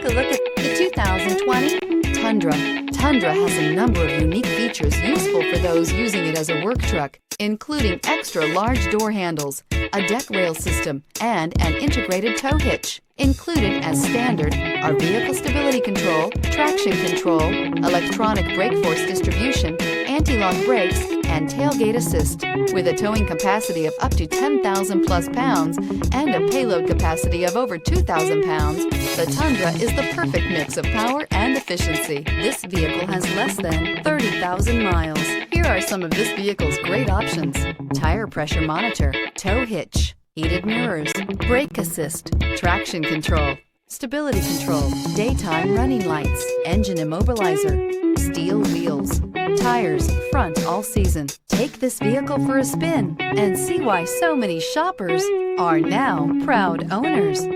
take a look at the 2020 Tundra. Tundra has a number of unique features useful for those using it as a work truck, including extra large door handles, a deck rail system, and an integrated tow hitch. Included as standard are vehicle stability control, traction control, electronic brake force distribution, anti-lock brakes, and tailgate assist. With a towing capacity of up to 10,000 plus pounds and a payload capacity of over 2,000 pounds, the Tundra is the perfect mix of power and efficiency. This vehicle has less than 30,000 miles. Here are some of this vehicle's great options: tire pressure monitor, tow hitch, heated mirrors, brake assist, traction control, stability control, daytime running lights, engine immobilizer, steel wheels, tires, front all season. Take this vehicle for a spin and see why so many shoppers are now proud owners.